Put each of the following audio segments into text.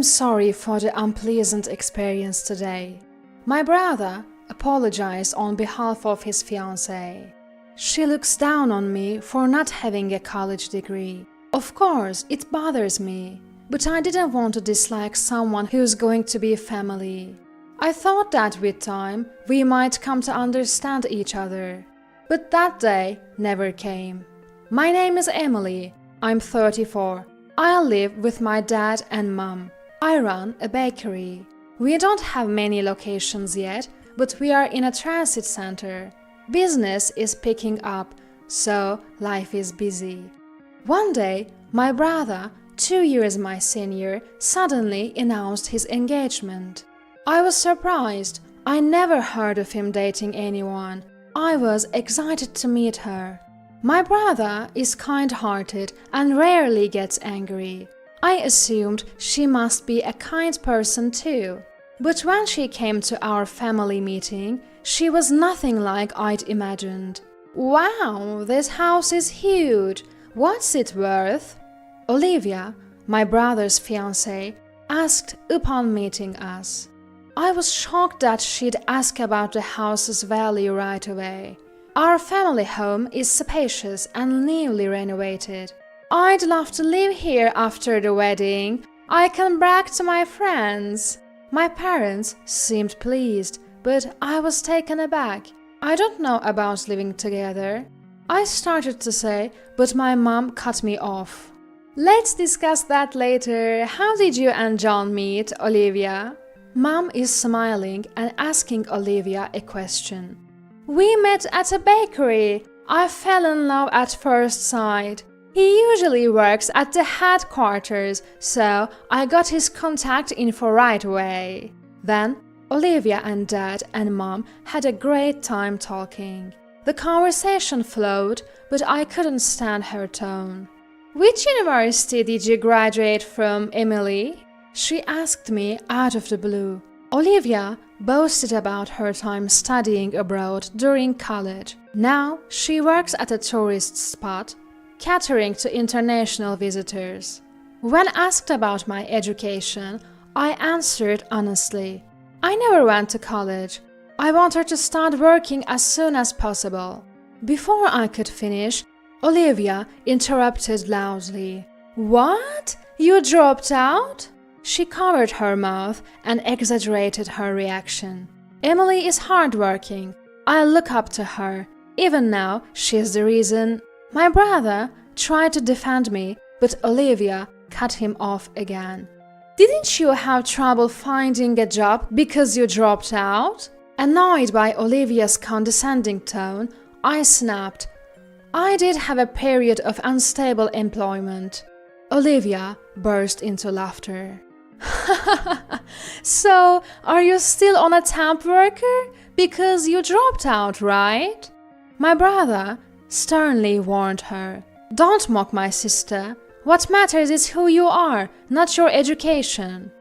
I'm sorry for the unpleasant experience today. My brother apologized on behalf of his fiancée. She looks down on me for not having a college degree. Of course, it bothers me, but I didn't want to dislike someone who's going to be family. I thought that with time, we might come to understand each other. But that day never came. My name is Emily. I'm 34. I live with my dad and mom. I run a bakery. We don't have many locations yet, but we are in a transit center. Business is picking up, so life is busy. One day, my brother, 2 years my senior, suddenly announced his engagement. I was surprised. I never heard of him dating anyone. I was excited to meet her. My brother is kind-hearted and rarely gets angry. I assumed she must be a kind person too. But when she came to our family meeting, she was nothing like I'd imagined. "Wow, this house is huge. What's it worth?" Olivia, my brother's fiancée, asked upon meeting us. I was shocked that she'd ask about the house's value right away. Our family home is spacious and newly renovated. "I'd love to live here after the wedding. I can brag to my friends." My parents seemed pleased, but I was taken aback. "I don't know about living together," I started to say, but my mom cut me off. "Let's discuss that later. How did you and John meet, Olivia?" Mom is smiling and asking Olivia a question. "We met at a bakery. I fell in love at first sight. He usually works at the headquarters, so I got his contact info right away." Then Olivia and Dad and Mom had a great time talking. The conversation flowed, but I couldn't stand her tone. "Which university did you graduate from, Emily?" she asked me out of the blue. Olivia boasted about her time studying abroad during college. Now she works at a tourist spot, catering to international visitors. When asked about my education, I answered honestly. I never went to college. I wanted to start working as soon as possible. Before I could finish, Olivia interrupted loudly. "What? You dropped out?" She covered her mouth and exaggerated her reaction. "Emily is hardworking. I look up to her. Even now, she's the reason." My brother tried to defend me, but Olivia cut him off again. "Didn't you have trouble finding a job because you dropped out?" Annoyed by Olivia's condescending tone, I snapped. "I did have a period of unstable employment." Olivia burst into laughter. "So, are you still on a temp worker? Because you dropped out, right?" My brother sternly warned her. "Don't mock my sister. What matters is who you are, not your education."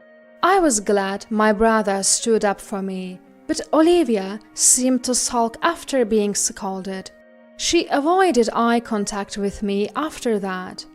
I was glad my brother stood up for me, but Olivia seemed to sulk after being scolded. She avoided eye contact with me after that.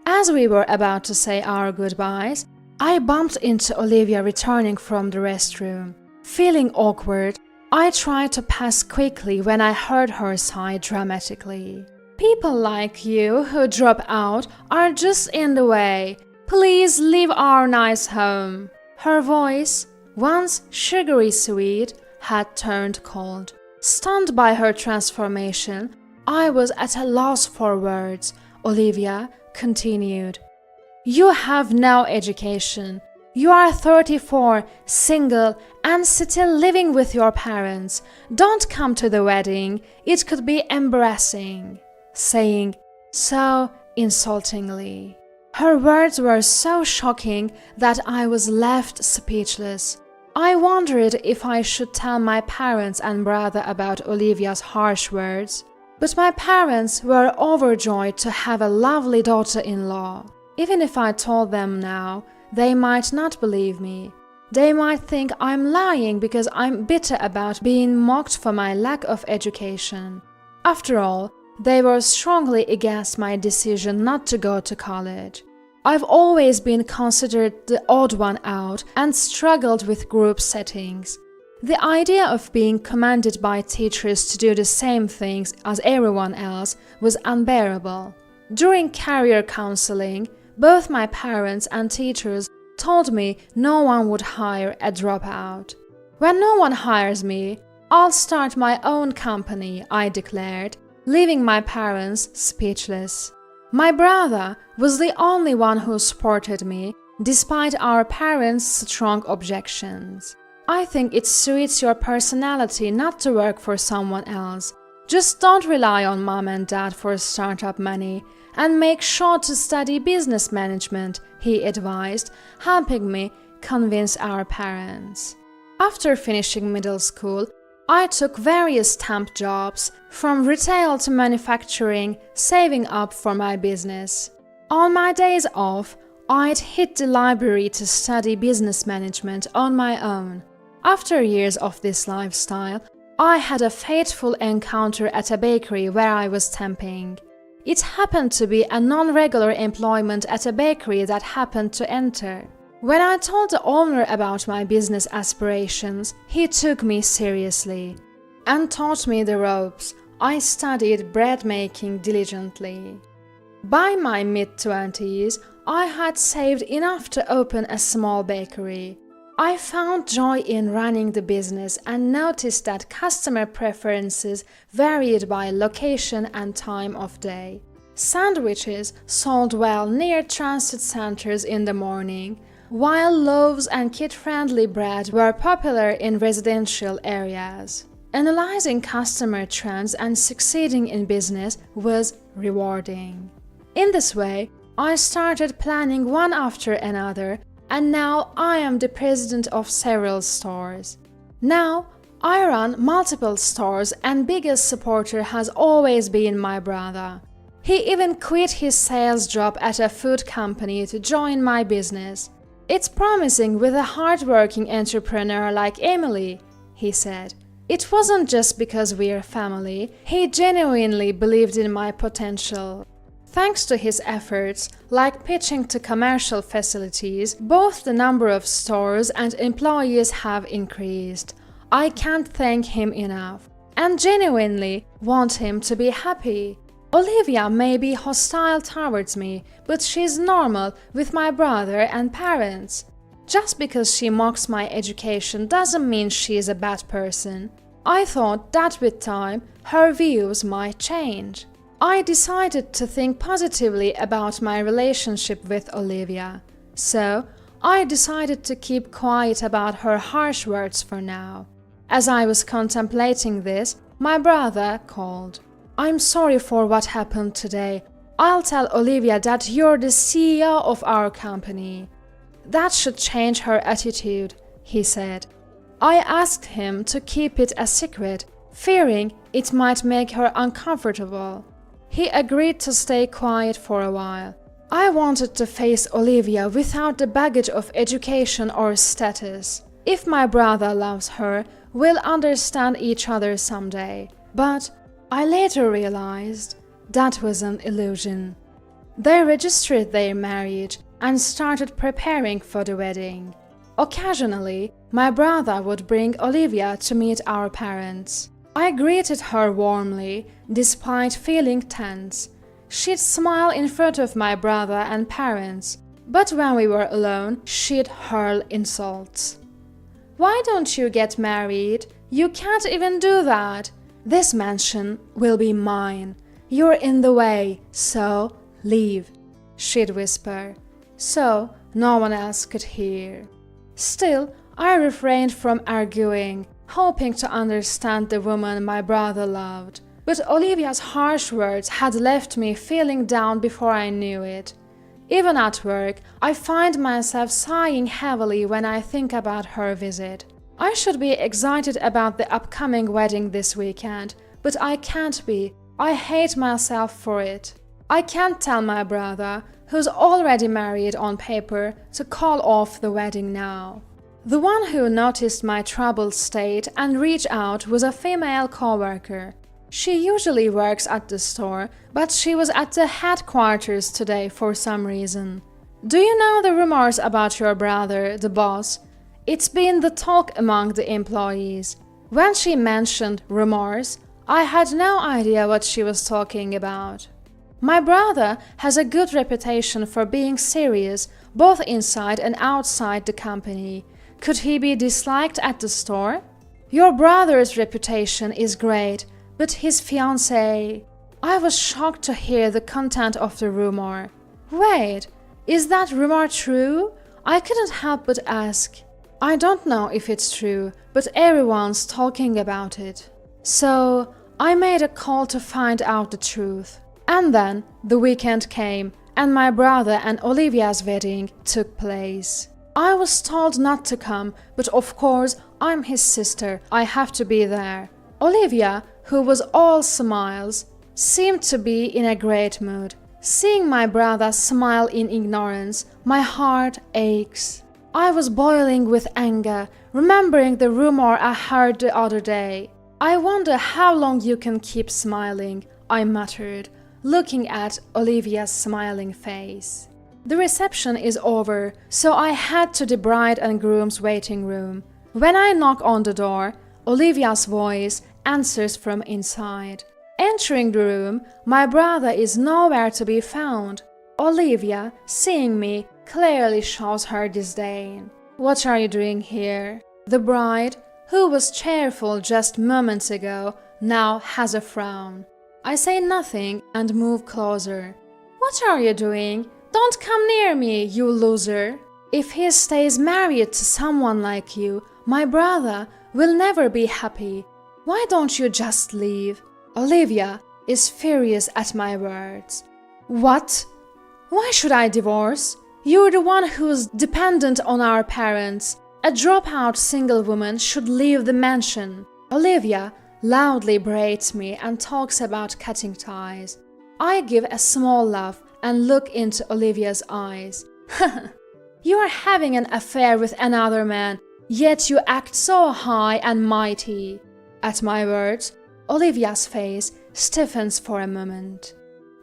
As we were about to say our goodbyes, I bumped into Olivia returning from the restroom. Feeling awkward, I tried to pass quickly when I heard her sigh dramatically. "People like you who drop out are just in the way. Please leave our nice home." Her voice, once sugary sweet, had turned cold. Stunned by her transformation, I was at a loss for words. Olivia continued. "You have no education. You are 34, single, and still living with your parents. Don't come to the wedding. It could be embarrassing." Saying so insultingly. Her words were so shocking that I was left speechless. I wondered if I should tell my parents and brother about Olivia's harsh words. But my parents were overjoyed to have a lovely daughter-in-law. Even if I told them now, they might not believe me. They might think I'm lying because I'm bitter about being mocked for my lack of education. After all, they were strongly against my decision not to go to college. I've always been considered the odd one out and struggled with group settings. The idea of being commanded by teachers to do the same things as everyone else was unbearable. During career counseling, both my parents and teachers told me no one would hire a dropout. When no one hires me, I'll start my own company, I declared, leaving my parents speechless. My brother was the only one who supported me, despite our parents' strong objections. I think it suits your personality not to work for someone else. Just don't rely on mom and dad for startup money, and make sure to study business management, he advised, helping me convince our parents. After finishing middle school, I took various temp jobs, from retail to manufacturing, saving up for my business. On my days off, I'd hit the library to study business management on my own. After years of this lifestyle, I had a fateful encounter at a bakery where I was temping. It happened to be a non-regular employment at a bakery that happened to enter. When I told the owner about my business aspirations, he took me seriously and taught me the ropes. I studied bread making diligently. By my mid-20s, I had saved enough to open a small bakery. I found joy in running the business and noticed that customer preferences varied by location and time of day. Sandwiches sold well near transit centers in the morning, while loaves and kid-friendly bread were popular in residential areas. Analyzing customer trends and succeeding in business was rewarding. In this way, I started planning one after another, and now I am the president of several stores. Now, I run multiple stores, and biggest supporter has always been my brother. He even quit his sales job at a food company to join my business. It's promising with a hard-working entrepreneur like Emily, he said. It wasn't just because we're family, he genuinely believed in my potential. Thanks to his efforts, like pitching to commercial facilities, both the number of stores and employees have increased. I can't thank him enough, and genuinely want him to be happy. Olivia may be hostile towards me, but she's normal with my brother and parents. Just because she mocks my education doesn't mean she is a bad person. I thought that with time, her views might change. I decided to think positively about my relationship with Olivia. So, I decided to keep quiet about her harsh words for now. As I was contemplating this, my brother called. I'm sorry for what happened today. I'll tell Olivia that you're the CEO of our company. That should change her attitude, he said. I asked him to keep it a secret, fearing it might make her uncomfortable. He agreed to stay quiet for a while. I wanted to face Olivia without the baggage of education or status. If my brother loves her, we'll understand each other someday. But I later realized that was an illusion. They registered their marriage and started preparing for the wedding. Occasionally, my brother would bring Olivia to meet our parents. I greeted her warmly, despite feeling tense. She'd smile in front of my brother and parents, but when we were alone, she'd hurl insults. Why don't you get married? You can't even do that. This mansion will be mine. You're in the way, so leave, she'd whisper, so no one else could hear. Still, I refrained from arguing, hoping to understand the woman my brother loved. But Olivia's harsh words had left me feeling down before I knew it. Even at work, I find myself sighing heavily when I think about her visit. I should be excited about the upcoming wedding this weekend, but I can't be. I hate myself for it. I can't tell my brother, who's already married on paper, to call off the wedding now. The one who noticed my troubled state and reached out was a female co-worker. She usually works at the store, but she was at the headquarters today for some reason. Do you know the rumors about your brother, the boss? It's been the talk among the employees. When she mentioned rumors, I had no idea what she was talking about. My brother has a good reputation for being serious, both inside and outside the company. Could he be disliked at the store? Your brother's reputation is great, but his fiancée… I was shocked to hear the content of the rumor. Wait, is that rumor true? I couldn't help but ask. I don't know if it's true, but everyone's talking about it. So I made a call to find out the truth. And then the weekend came, and my brother and Olivia's wedding took place. I was told not to come, but of course I'm his sister, I have to be there. Olivia, who was all smiles, seemed to be in a great mood. Seeing my brother smile in ignorance, my heart aches. I was boiling with anger, remembering the rumor I heard the other day. I wonder how long you can keep smiling, I muttered, looking at Olivia's smiling face. The reception is over, so I head to the bride and groom's waiting room. When I knock on the door, Olivia's voice answers from inside. Entering the room, my brother is nowhere to be found. Olivia, seeing me, clearly shows her disdain. What are you doing here? The bride, who was cheerful just moments ago, now has a frown. I say nothing and move closer. What are you doing? Don't come near me, you loser. If he stays married to someone like you, my brother will never be happy. Why don't you just leave? Olivia is furious at my words. What? Why should I divorce? You're the one who's dependent on our parents. A dropout single woman should leave the mansion. Olivia loudly berates me and talks about cutting ties. I give a small laugh and look into Olivia's eyes. You are having an affair with another man, yet you act so high and mighty. At my words, Olivia's face stiffens for a moment.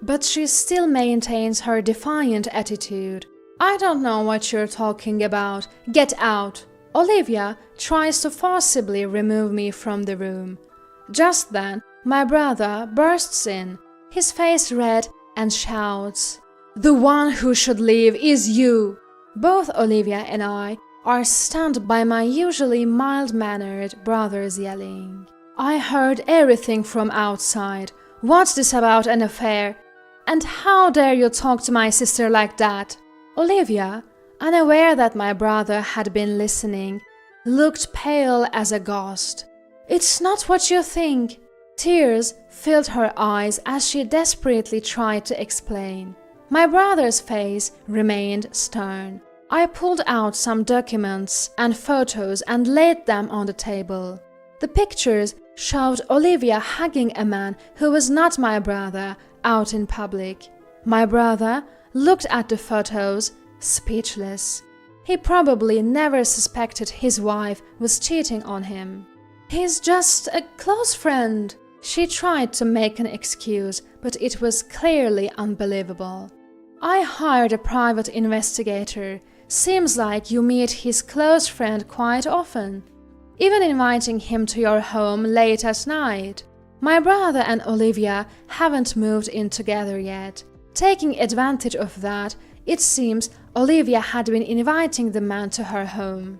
But she still maintains her defiant attitude. I don't know what you're talking about. Get out. Olivia tries to forcibly remove me from the room. Just then, my brother bursts in, his face red, and shouts, "The one who should leave is you!" Both Olivia and I are stunned by my usually mild-mannered brother's yelling. I heard everything from outside. What's this about an affair? And how dare you talk to my sister like that? Olivia, unaware that my brother had been listening, looked pale as a ghost. It's not what you think. Tears filled her eyes as she desperately tried to explain. My brother's face remained stern. I pulled out some documents and photos and laid them on the table. The pictures showed Olivia hugging a man who was not my brother out in public. My brother looked at the photos, speechless. He probably never suspected his wife was cheating on him. He's just a close friend. She tried to make an excuse, but it was clearly unbelievable. I hired a private investigator. Seems like you meet his close friend quite often, even inviting him to your home late at night. My brother and Olivia haven't moved in together yet. Taking advantage of that, it seems Olivia had been inviting the man to her home.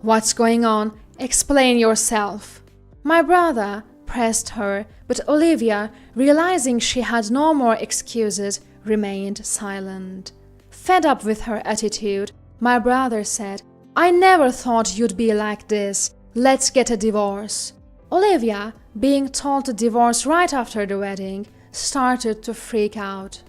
What's going on? Explain yourself. My brother pressed her, but Olivia, realizing she had no more excuses, remained silent. Fed up with her attitude, my brother said, "I never thought you'd be like this. Let's get a divorce." Olivia, being told to divorce right after the wedding, started to freak out.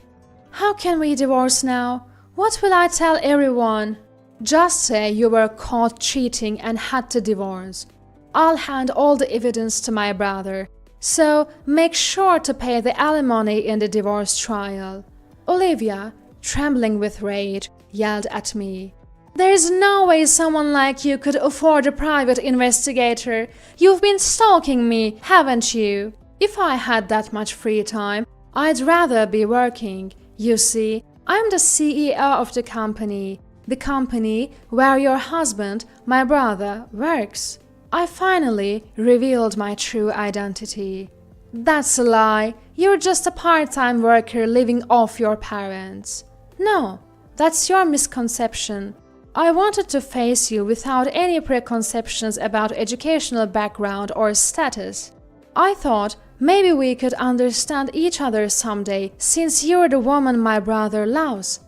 "How can we divorce now? What will I tell everyone?" "Just say you were caught cheating and had to divorce. I'll hand all the evidence to my brother, so make sure to pay the alimony in the divorce trial." Olivia, trembling with rage, yelled at me. "There's no way someone like you could afford a private investigator. You've been stalking me, haven't you? If I had that much free time, I'd rather be working. You see, I'm the CEO of the company where your husband, my brother, works. I finally revealed my true identity. That's a lie. You're just a part-time worker living off your parents. No, that's your misconception. I wanted to face you without any preconceptions about educational background or status. I thought maybe we could understand each other someday since you're the woman my brother loves.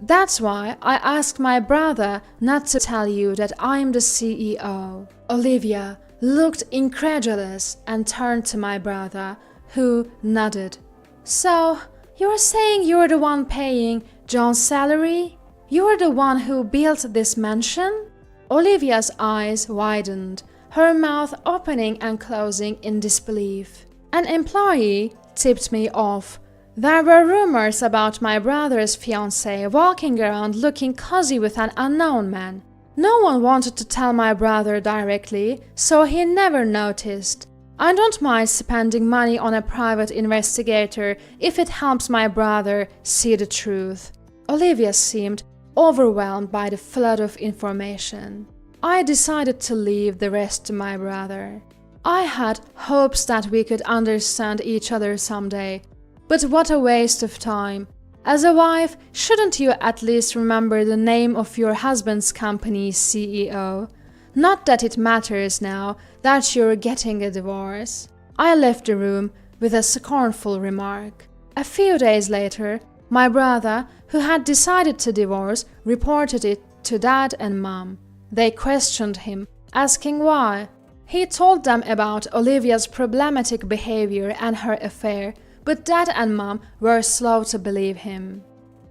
That's why I asked my brother not to tell you that I'm the CEO. Olivia looked incredulous and turned to my brother, who nodded. So, you're saying you're the one paying John's salary? You're the one who built this mansion? Olivia's eyes widened, her mouth opening and closing in disbelief. An employee tipped me off. There were rumors about my brother's fiancée walking around looking cozy with an unknown man. No one wanted to tell my brother directly, so he never noticed. I don't mind spending money on a private investigator if it helps my brother see the truth. Olivia seemed overwhelmed by the flood of information. I decided to leave the rest to my brother. I had hopes that we could understand each other someday. But what a waste of time. As a wife, shouldn't you at least remember the name of your husband's company's CEO? Not that it matters now that you're getting a divorce. I left the room with a scornful remark. A few days later, my brother, who had decided to divorce, reported it to Dad and Mom. They questioned him, asking why. He told them about Olivia's problematic behavior and her affair, but Dad and Mom were slow to believe him.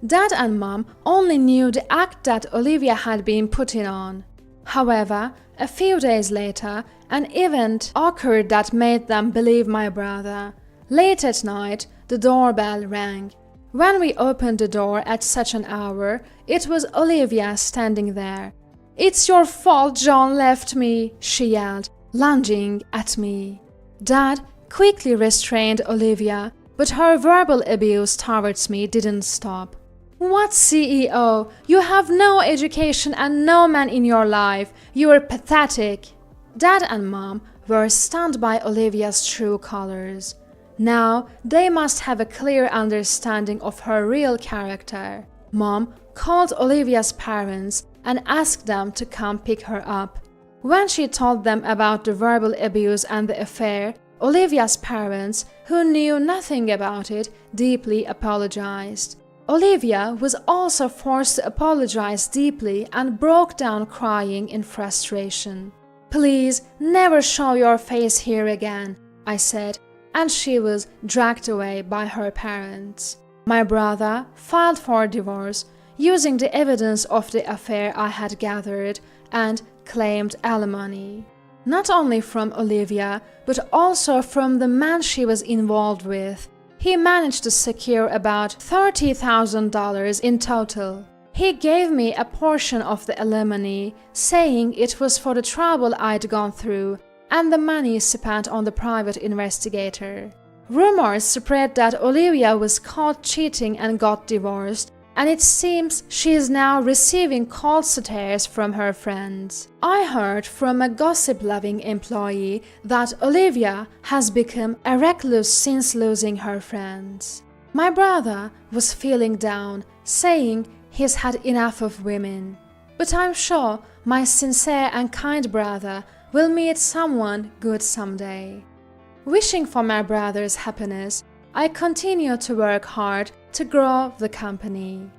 Dad and Mom only knew the act that Olivia had been putting on. However, a few days later, an event occurred that made them believe my brother. Late at night, the doorbell rang. When we opened the door at such an hour, it was Olivia standing there. "It's your fault John left me," she yelled, lunging at me. Dad quickly restrained Olivia, but her verbal abuse towards me didn't stop. "What CEO? You have no education and no man in your life. You're pathetic." Dad and Mom were stunned by Olivia's true colors. Now they must have a clear understanding of her real character. Mom called Olivia's parents and asked them to come pick her up. When she told them about the verbal abuse and the affair, Olivia's parents, who knew nothing about it, deeply apologized. Olivia was also forced to apologize deeply and broke down crying in frustration. "Please, never show your face here again," I said, and she was dragged away by her parents. My brother filed for divorce, using the evidence of the affair I had gathered, and claimed alimony. Not only from Olivia, but also from the man she was involved with. He managed to secure about $30,000 in total. He gave me a portion of the alimony, saying it was for the trouble I'd gone through and the money spent on the private investigator. Rumors spread that Olivia was caught cheating and got divorced, and it seems she is now receiving cold stares from her friends. I heard from a gossip-loving employee that Olivia has become a recluse since losing her friends. My brother was feeling down, saying he's had enough of women. But I'm sure my sincere and kind brother will meet someone good someday. Wishing for my brother's happiness, I continue to work hard to grow the company.